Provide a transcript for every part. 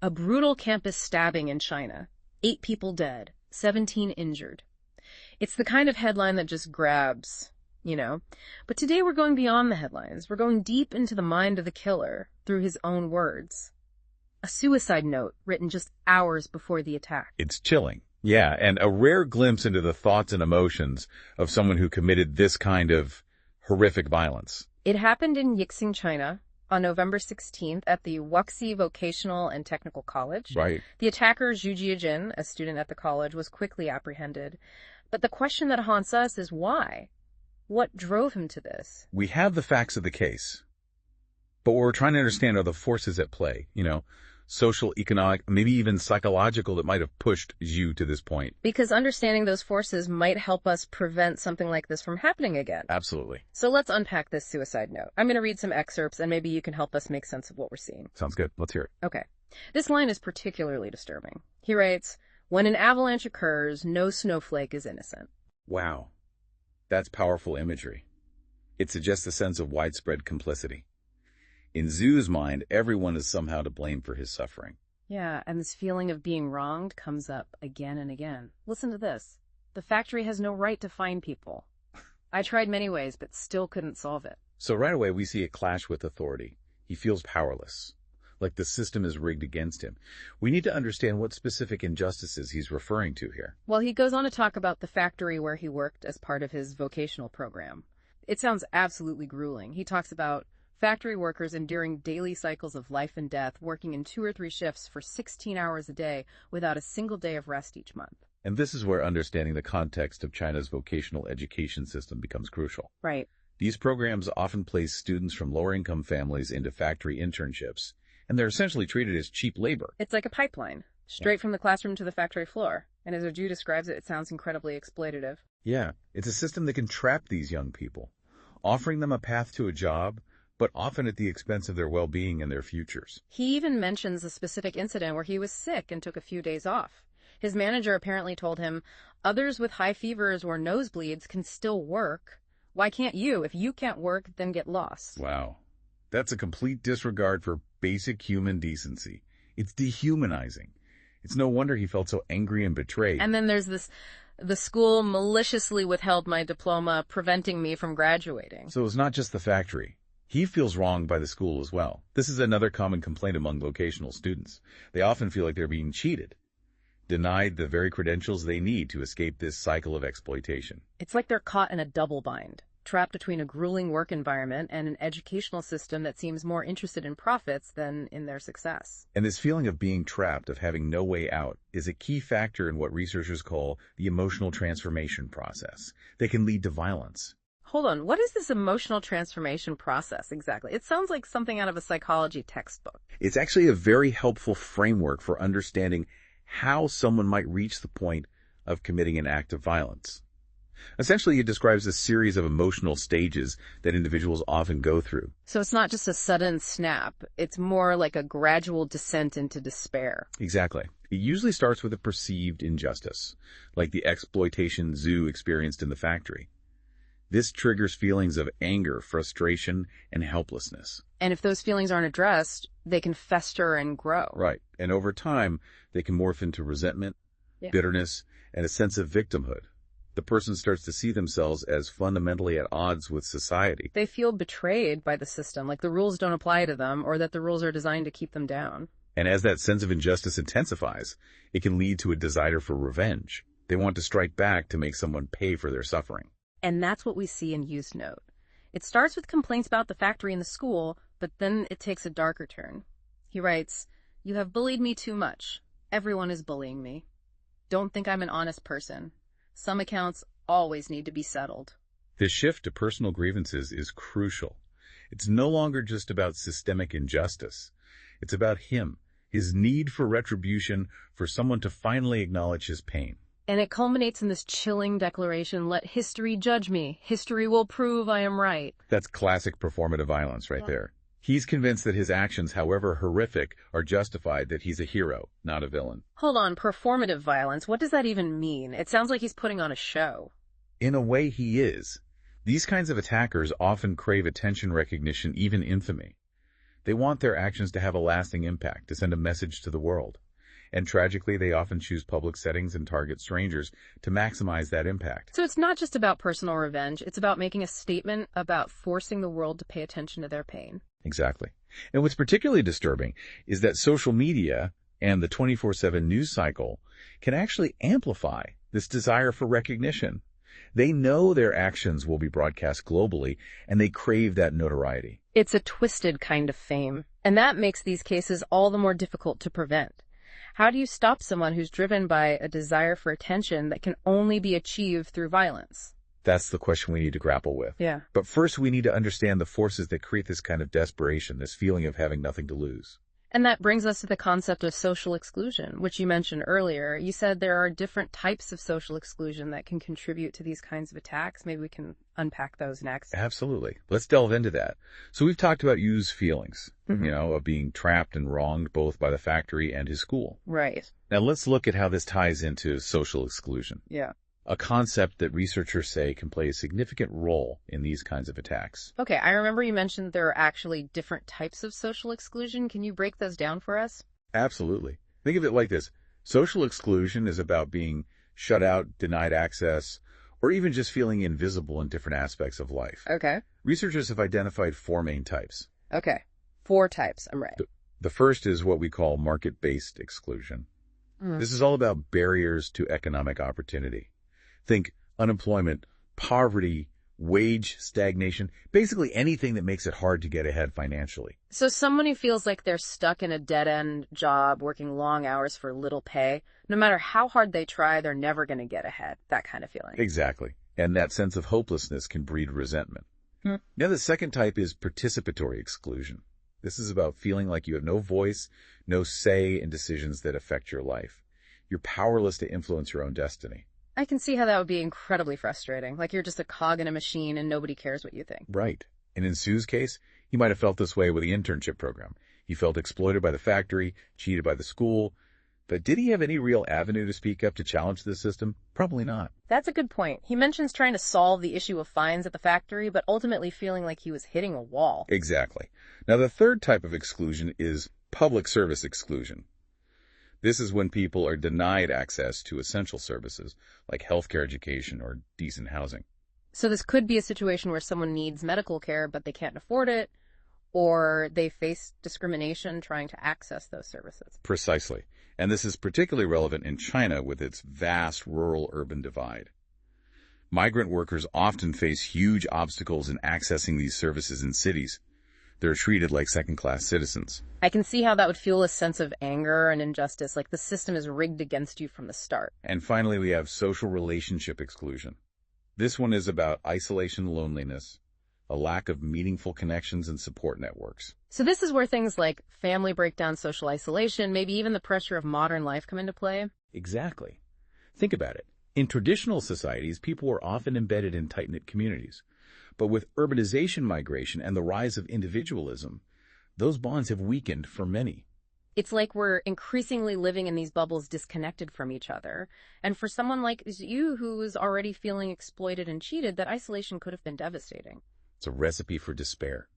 A brutal campus stabbing in China. 8 people dead, 17 injured. It's the kind of headline that just grabs, you know. But today we're going beyond the headlines. We're going deep into the mind of the killer through his own words. A suicide note written just hours before the attack. It's chilling. Yeah, and a rare glimpse into the thoughts and emotions of someone who committed this kind of horrific violence. It happened in Wuxi, China, on November 16th at the Wuxi Vocational and Technical College. Right. The attacker, Jiajin, a student at the college, was quickly apprehended. But the question that haunts us is why? What drove him to this? We have the facts of the case, but what we're trying to understand are the forces at play, social, economic, maybe even psychological, that might have pushed Zhu to this point. Because understanding those forces might help us prevent something like this from happening again. Absolutely. So let's unpack this suicide note. I'm going to read some excerpts, and maybe you can help us make sense of what we're seeing. Sounds good. Let's hear it. Okay. This line is particularly disturbing. He writes, "When an avalanche occurs, no snowflake is innocent." Wow. That's powerful imagery. It suggests a sense of widespread complicity. In Zhu's mind, everyone is somehow to blame for his suffering. Yeah, and this feeling of being wronged comes up again and again. Listen to this. "The factory has no right to fine people. I tried many ways, but still couldn't solve it." So right away, we see a clash with authority. He feels powerless, like the system is rigged against him. We need to understand what specific injustices he's referring to here. Well, he goes on to talk about the factory where he worked as part of his vocational program. It sounds absolutely grueling. He talks about factory workers enduring daily cycles of life and death, working in 2 or 3 shifts for 16 hours a day without a single day of rest each month. And this is where understanding the context of China's vocational education system becomes crucial. Right. These programs often place students from lower-income families into factory internships, and they're essentially treated as cheap labor. It's like a pipeline, straight from the classroom to the factory floor. And as Zhu describes it, it sounds incredibly exploitative. Yeah, it's a system that can trap these young people, offering them a path to a job, but often at the expense of their well-being and their futures. He even mentions a specific incident where he was sick and took a few days off. His manager apparently told him, "Others with high fevers or nosebleeds can still work. Why can't you? If you can't work, then get lost." Wow. That's a complete disregard for basic human decency. It's dehumanizing. It's no wonder he felt so angry and betrayed. And then there's this, "The school maliciously withheld my diploma, preventing me from graduating." So it's not just the factory. He feels wronged by the school as well. This is another common complaint among vocational students. They often feel like they're being cheated, denied the very credentials they need to escape this cycle of exploitation. It's like they're caught in a double bind, trapped between a grueling work environment and an educational system that seems more interested in profits than in their success. And this feeling of being trapped, of having no way out, is a key factor in what researchers call the emotional transformation process. They can lead to violence. Hold on, what is this emotional transformation process exactly? It sounds like something out of a psychology textbook. It's actually a very helpful framework for understanding how someone might reach the point of committing an act of violence. Essentially, it describes a series of emotional stages that individuals often go through. So it's not just a sudden snap. It's more like a gradual descent into despair. Exactly. It usually starts with a perceived injustice, like the exploitation Zhu experienced in the factory. This triggers feelings of anger, frustration, and helplessness. And if those feelings aren't addressed, they can fester and grow. Right. And over time, they can morph into resentment, bitterness, and a sense of victimhood. The person starts to see themselves as fundamentally at odds with society. They feel betrayed by the system, like the rules don't apply to them or that the rules are designed to keep them down. And as that sense of injustice intensifies, it can lead to a desire for revenge. They want to strike back to make someone pay for their suffering. And that's what we see in Yu's note. It starts with complaints about the factory and the school, but then it takes a darker turn. He writes, "You have bullied me too much. Everyone is bullying me. Don't think I'm an honest person. Some accounts always need to be settled." This shift to personal grievances is crucial. It's no longer just about systemic injustice. It's about him, his need for retribution, for someone to finally acknowledge his pain. And it culminates in this chilling declaration, "Let history judge me. History will prove I am right." That's classic performative violence right there. He's convinced that his actions, however horrific, are justified, that he's a hero, not a villain. Hold on, performative violence, what does that even mean? It sounds like he's putting on a show. In a way, he is. These kinds of attackers often crave attention, recognition, even infamy. They want their actions to have a lasting impact, to send a message to the world. And tragically, they often choose public settings and target strangers to maximize that impact. So it's not just about personal revenge, it's about making a statement about forcing the world to pay attention to their pain. Exactly. And what's particularly disturbing is that social media and the 24/7 news cycle can actually amplify this desire for recognition. They know their actions will be broadcast globally, and they crave that notoriety. It's a twisted kind of fame, and that makes these cases all the more difficult to prevent. How do you stop someone who's driven by a desire for attention that can only be achieved through violence? That's the question we need to grapple with. Yeah. But first, we need to understand the forces that create this kind of desperation, this feeling of having nothing to lose. And that brings us to the concept of social exclusion, which you mentioned earlier. You said there are different types of social exclusion that can contribute to these kinds of attacks. Maybe we can unpack those next. Absolutely. Let's delve into that. So we've talked about Yu's feelings, of being trapped and wronged both by the factory and his school. Right. Now let's look at how this ties into social exclusion. Yeah. A concept that researchers say can play a significant role in these kinds of attacks. Okay, I remember you mentioned there are actually different types of social exclusion. Can you break those down for us? Absolutely. Think of it like this. Social exclusion is about being shut out, denied access, or even just feeling invisible in different aspects of life. Okay. Researchers have identified 4 main types. Okay. 4 types. I'm right. The first is what we call market-based exclusion. This is all about barriers to economic opportunity. Think unemployment, poverty, wage stagnation, basically anything that makes it hard to get ahead financially. So someone who feels like they're stuck in a dead-end job, working long hours for little pay, no matter how hard they try, they're never going to get ahead. That kind of feeling. Exactly. And that sense of hopelessness can breed resentment. Now, the second type is participatory exclusion. This is about feeling like you have no voice, no say in decisions that affect your life. You're powerless to influence your own destiny. I can see how that would be incredibly frustrating. Like you're just a cog in a machine and nobody cares what you think. Right. And in Sue's case, he might have felt this way with the internship program. He felt exploited by the factory, cheated by the school. But did he have any real avenue to speak up to challenge the system? Probably not. That's a good point. He mentions trying to solve the issue of fines at the factory, but ultimately feeling like he was hitting a wall. Exactly. Now, the third type of exclusion is public service exclusion. This is when people are denied access to essential services like healthcare, education, or decent housing. So this could be a situation where someone needs medical care, but they can't afford it, or they face discrimination trying to access those services. Precisely. And this is particularly relevant in China with its vast rural-urban divide. Migrant workers often face huge obstacles in accessing these services in cities. They're treated like second-class citizens. I can see how that would fuel a sense of anger and injustice, like the system is rigged against you from the start. And finally, we have social relationship exclusion. This one is about isolation, loneliness, a lack of meaningful connections and support networks. So this is where things like family breakdown, social isolation, maybe even the pressure of modern life come into play. Exactly. Think about it. In traditional societies, people were often embedded in tight-knit communities. But with urbanization migration and the rise of individualism, those bonds have weakened for many. It's like we're increasingly living in these bubbles disconnected from each other. And for someone like you who is already feeling exploited and cheated, that isolation could have been devastating. It's a recipe for despair.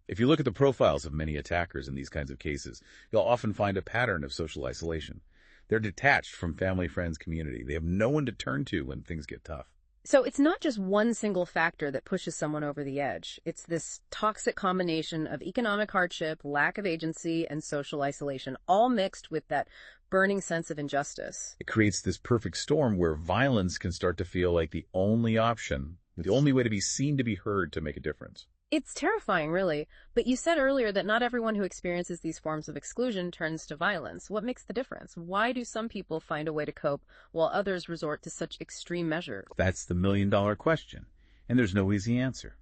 If you look at the profiles of many attackers in these kinds of cases, you'll often find a pattern of social isolation. They're detached from family, friends, community. They have no one to turn to when things get tough. So it's not just one single factor that pushes someone over the edge. It's this toxic combination of economic hardship, lack of agency, and social isolation, all mixed with that burning sense of injustice. It creates this perfect storm where violence can start to feel like the only option, the only way to be seen, to be heard, to make a difference. It's terrifying, really. But you said earlier that not everyone who experiences these forms of exclusion turns to violence. What makes the difference? Why do some people find a way to cope while others resort to such extreme measures? That's the million-dollar question, and there's no easy answer.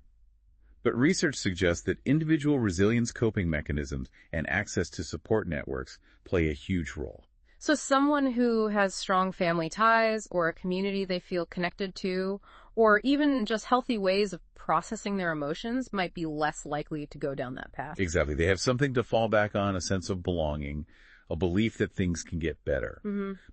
But research suggests that individual resilience coping mechanisms and access to support networks play a huge role. So someone who has strong family ties or a community they feel connected to, or even just healthy ways of processing their emotions might be less likely to go down that path. Exactly. They have something to fall back on, a sense of belonging, a belief that things can get better.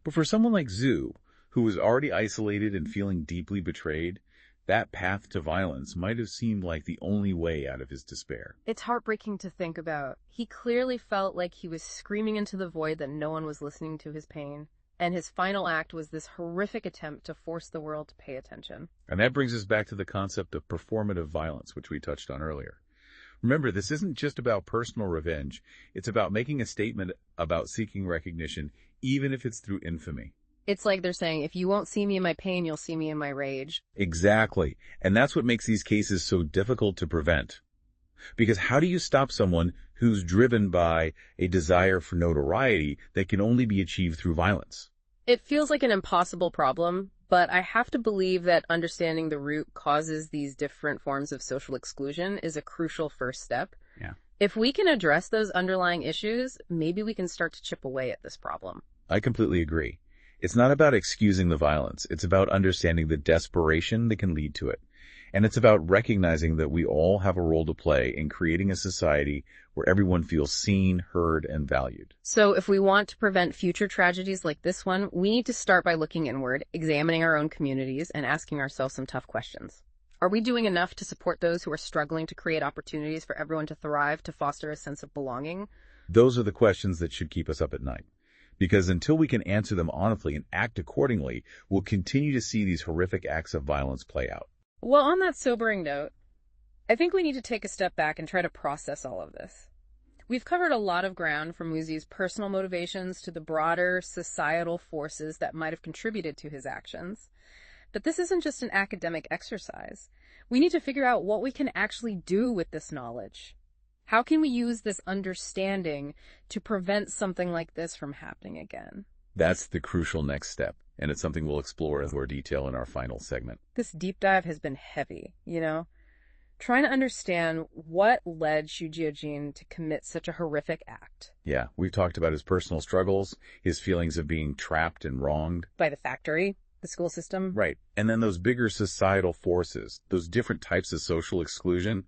But for someone like Zhu, who was already isolated and feeling deeply betrayed, That path to violence might have seemed like the only way out of his despair. It's heartbreaking to think about. He clearly felt like he was screaming into the void that no one was listening to his pain. And his final act was this horrific attempt to force the world to pay attention. And that brings us back to the concept of performative violence, which we touched on earlier. Remember, this isn't just about personal revenge. It's about making a statement about seeking recognition, even if it's through infamy. It's like they're saying, if you won't see me in my pain, you'll see me in my rage. Exactly. And that's what makes these cases so difficult to prevent. Because how do you stop someone who's driven by a desire for notoriety that can only be achieved through violence? It feels like an impossible problem, but I have to believe that understanding the root causes these different forms of social exclusion is a crucial first step. Yeah. If we can address those underlying issues, maybe we can start to chip away at this problem. I completely agree. It's not about excusing the violence. It's about understanding the desperation that can lead to it. And it's about recognizing that we all have a role to play in creating a society where everyone feels seen, heard, and valued. So if we want to prevent future tragedies like this one, we need to start by looking inward, examining our own communities, and asking ourselves some tough questions. Are we doing enough to support those who are struggling to create opportunities for everyone to thrive, to foster a sense of belonging? Those are the questions that should keep us up at night. Because until we can answer them honestly and act accordingly, we'll continue to see these horrific acts of violence play out. Well, on that sobering note, I think we need to take a step back and try to process all of this. We've covered a lot of ground from Wuxi's personal motivations to the broader societal forces that might have contributed to his actions. But this isn't just an academic exercise. We need to figure out what we can actually do with this knowledge. How can we use this understanding to prevent something like this from happening again? That's the crucial next step, and it's something we'll explore in more detail in our final segment. This deep dive has been heavy, trying to understand what led Jiajin to commit such a horrific act. Yeah, we've talked about his personal struggles, his feelings of being trapped and wronged. By the factory, the school system. Right, and then those bigger societal forces, those different types of social exclusion,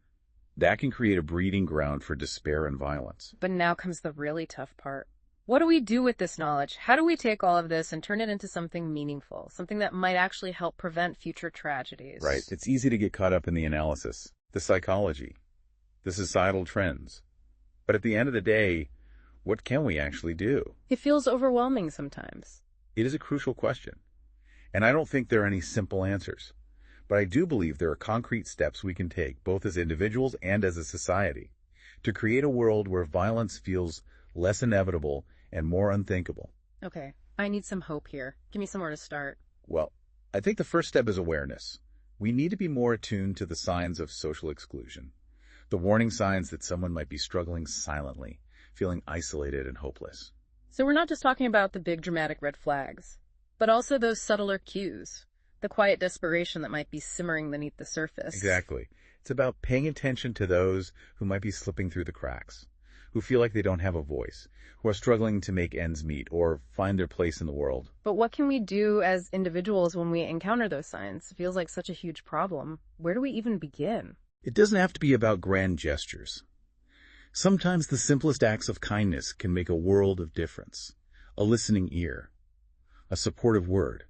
that can create a breeding ground for despair and violence. But now comes the really tough part. What do we do with this knowledge? How do we take all of this and turn it into something meaningful, something that might actually help prevent future tragedies? Right. It's easy to get caught up in the analysis, the psychology, the societal trends. But at the end of the day, what can we actually do? It feels overwhelming sometimes. It is a crucial question. And I don't think there are any simple answers. But I do believe there are concrete steps we can take, both as individuals and as a society, to create a world where violence feels less inevitable and more unthinkable. Okay, I need some hope here. Give me somewhere to start. Well, I think the first step is awareness. We need to be more attuned to the signs of social exclusion, the warning signs that someone might be struggling silently, feeling isolated and hopeless. So we're not just talking about the big dramatic red flags, but also those subtler cues, the quiet desperation that might be simmering beneath the surface. Exactly. It's about paying attention to those who might be slipping through the cracks, who feel like they don't have a voice, who are struggling to make ends meet or find their place in the world. But what can we do as individuals when we encounter those signs? It feels like such a huge problem. Where do we even begin? It doesn't have to be about grand gestures. Sometimes the simplest acts of kindness can make a world of difference. A listening ear, a supportive word,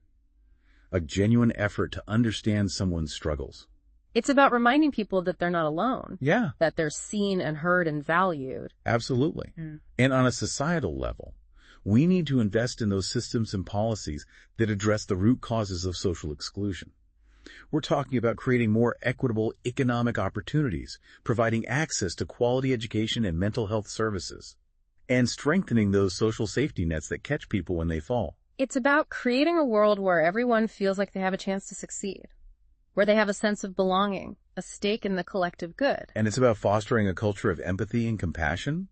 a genuine effort to understand someone's struggles. It's about reminding people that they're not alone. Yeah. That they're seen and heard and valued. Absolutely. And on a societal level, we need to invest in those systems and policies that address the root causes of social exclusion. We're talking about creating more equitable economic opportunities, providing access to quality education and mental health services, and strengthening those social safety nets that catch people when they fall. It's about creating a world where everyone feels like they have a chance to succeed, where they have a sense of belonging, a stake in the collective good. And it's about fostering a culture of empathy and compassion,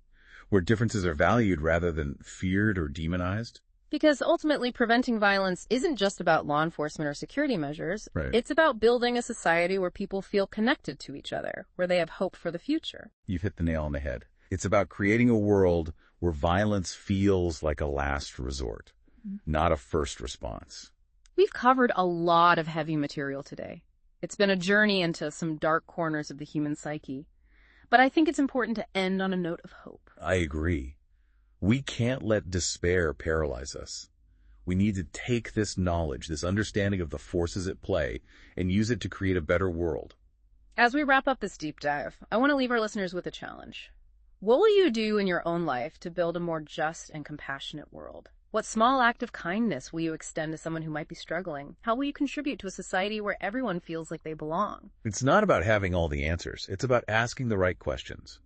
where differences are valued rather than feared or demonized. Because ultimately, preventing violence isn't just about law enforcement or security measures. Right. It's about building a society where people feel connected to each other, where they have hope for the future. You've hit the nail on the head. It's about creating a world where violence feels like a last resort, not a first response. We've covered a lot of heavy material today. It's been a journey into some dark corners of the human psyche. But I think it's important to end on a note of hope. I agree. We can't let despair paralyze us. We need to take this knowledge, this understanding of the forces at play, and use it to create a better world. As we wrap up this deep dive, I want to leave our listeners with a challenge. What will you do in your own life to build a more just and compassionate world? What small act of kindness will you extend to someone who might be struggling? How will you contribute to a society where everyone feels like they belong? It's not about having all the answers. It's about asking the right questions,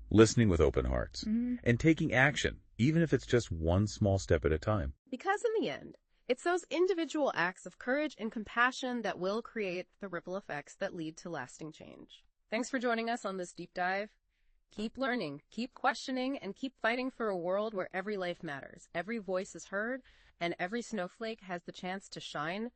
listening with open hearts, and taking action, even if it's just one small step at a time. Because in the end, it's those individual acts of courage and compassion that will create the ripple effects that lead to lasting change. Thanks for joining us on this deep dive. Keep learning, keep questioning, and keep fighting for a world where every life matters, every voice is heard, and every snowflake has the chance to shine